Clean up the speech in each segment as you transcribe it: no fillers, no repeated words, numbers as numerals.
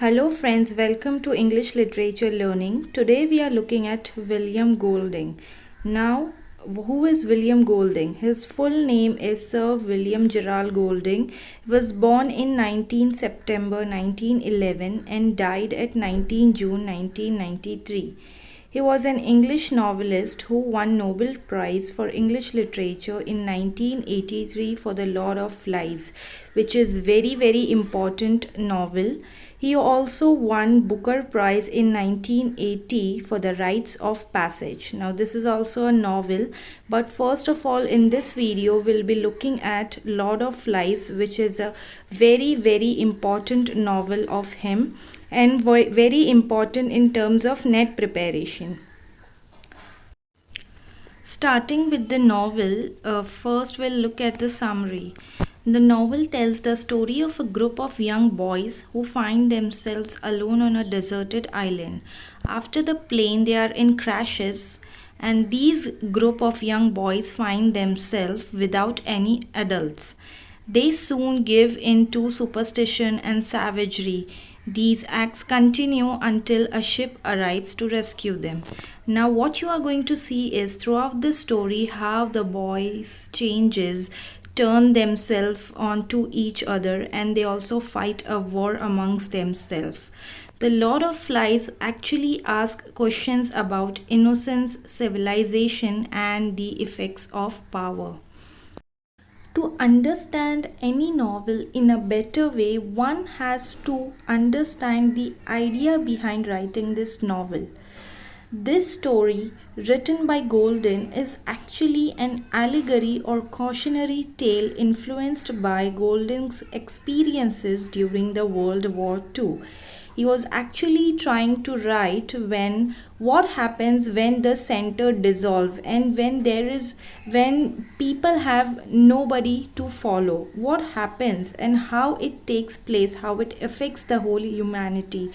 Hello friends, welcome to English Literature Learning. Today we are looking at William Golding. Now, who is William Golding? His full name is Sir William Gerald Golding. He was born in 19 September 1911 and died at 19 June 1993. He was an English novelist who won Nobel Prize for English Literature in 1983 for The Lord of Flies, which is very important novel. He also won Booker Prize in 1980 for The Rites of Passage. Now this is also a novel, but first of all in this video we'll be looking at Lord of Flies, which is a very important novel of him and very important in terms of net preparation. Starting with the novel, first we'll look at the summary. The novel tells the story of a group of young boys who find themselves alone on a deserted island. After the plane they are in crashes, and these group of young boys find themselves without any adults. They soon give in to superstition and savagery. These acts continue until a ship arrives to rescue them. Now what you are going to see is throughout the story how the boys changes, turn themselves onto each other, and they also fight a war amongst themselves. The Lord of Flies actually asks questions about innocence, civilization, and the effects of power. To understand any novel in a better way, one has to understand the idea behind writing this novel. This story, written by Golding, is actually an allegory or cautionary tale influenced by Golding's experiences during the World War II. He was actually trying to write when what happens when the center dissolve and when people have nobody to follow, what happens and how it takes place, how it affects the whole humanity.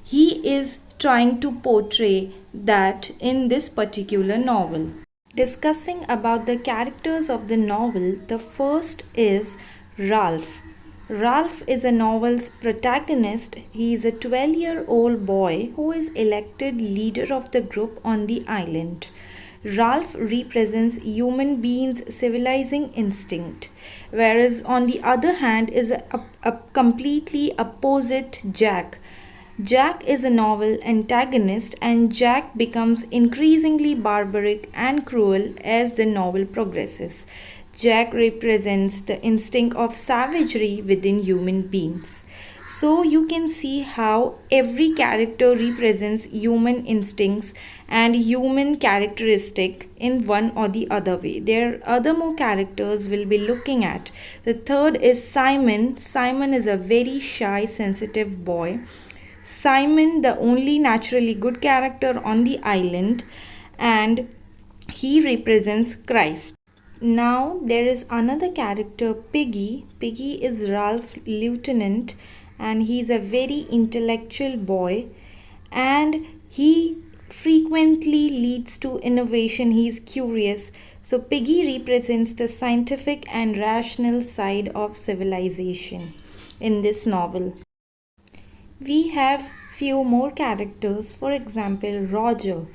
He is trying to portray that in this particular novel. Discussing about the characters of the novel, the first is Ralph. Ralph is a novel's protagonist. He is a 12-year-old boy who is elected leader of the group on the island. Ralph represents human beings' civilizing instinct, whereas on the other hand is a completely opposite Jack. Jack is a novel antagonist, and Jack becomes increasingly barbaric and cruel as the novel progresses. Jack represents the instinct of savagery within human beings. So you can see how every character represents human instincts and human characteristic in one or the other way. There are other more characters we'll be looking at. The third is Simon. Simon is a very shy, sensitive boy. Simon, the only naturally good character on the island, and he represents Christ. Now there is another character, Piggy. Piggy is Ralph's lieutenant, and he is a very intellectual boy, and he frequently leads to innovation. He is curious. So Piggy represents the scientific and rational side of civilization in this novel. We have few more characters. For example, Roger.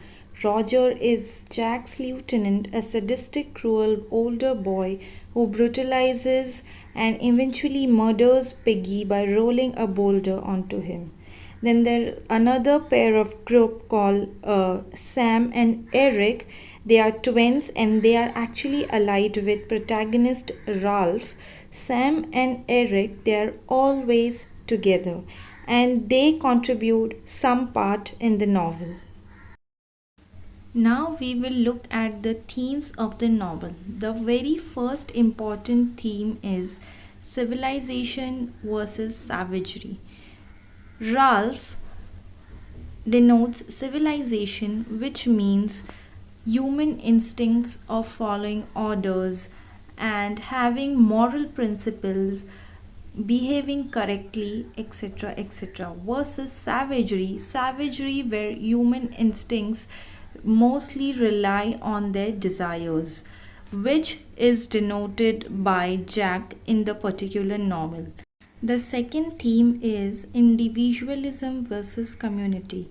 Roger is Jack's lieutenant, a sadistic, cruel older boy who brutalizes and eventually murders Piggy by rolling a boulder onto him. Then there's another pair of group called Sam and Eric. They are twins and they are actually allied with protagonist Ralph. Sam and Eric, they are always together and they contribute some part in the novel. Now we will look at the themes of the novel. The very first important theme is civilization versus savagery. Ralph denotes civilization, which means human instincts of following orders and having moral principles, behaving correctly, etc., versus savagery where human instincts mostly rely on their desires, which is denoted by Jack in the particular novel. The second theme is individualism versus community.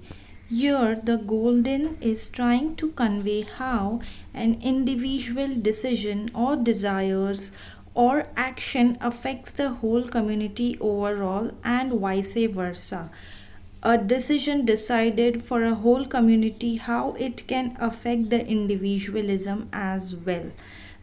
Here, the Golden is trying to convey how an individual decision or desires or action affects the whole community overall and vice versa. A decision decided for a whole community, how it can affect the individualism as well.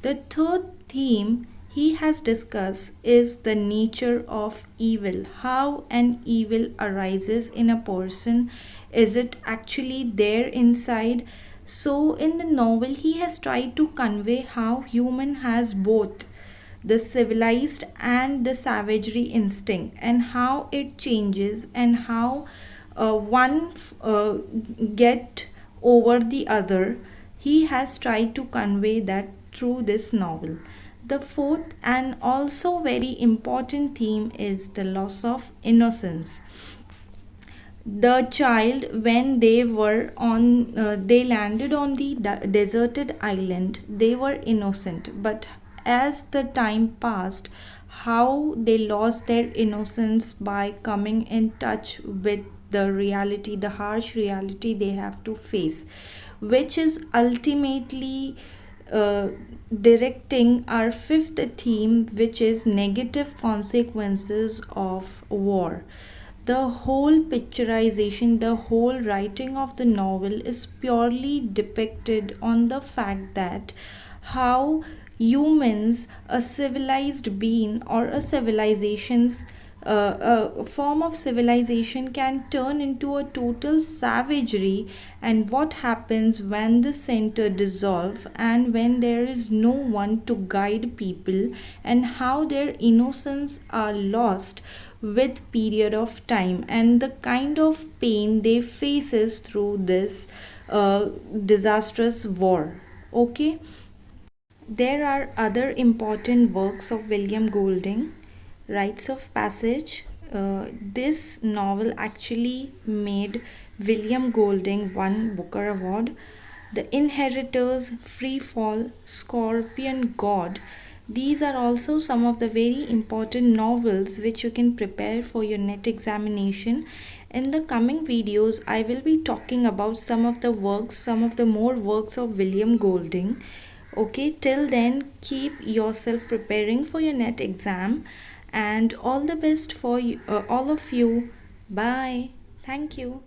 The third theme he has discussed is the nature of evil, how an evil arises in a person. Is it actually there inside? So in the novel he has tried to convey how human has both the civilized and the savagery instinct, and how it changes, and how one get over the other. He has tried to convey that through this novel. The fourth and also very important theme is the loss of innocence. The child, when they were on they landed on the deserted island, they were innocent, but as the time passed, how they lost their innocence by coming in touch with the reality, the harsh reality they have to face, which is ultimately uh, directing our fifth theme, which is negative consequences of war. The whole picturization, the whole writing of the novel is purely depicted on the fact that how humans, a civilized being or a civilization's a form of civilization, can turn into a total savagery, and what happens when the center dissolve and when there is no one to guide people, and how their innocence are lost with period of time, and the kind of pain they faces through this disastrous war. Okay, there are other important works of William Golding. Rites of Passage. This novel actually made William Golding one Booker Award. The Inheritors, Free Fall, Scorpion God. These are also some of the very important novels which you can prepare for your NET examination. In the coming videos, I will be talking about some of the works, some of the more works of William Golding. Okay, till then, keep yourself preparing for your NET exam, and all the best for you, all of you. Bye. Thank you.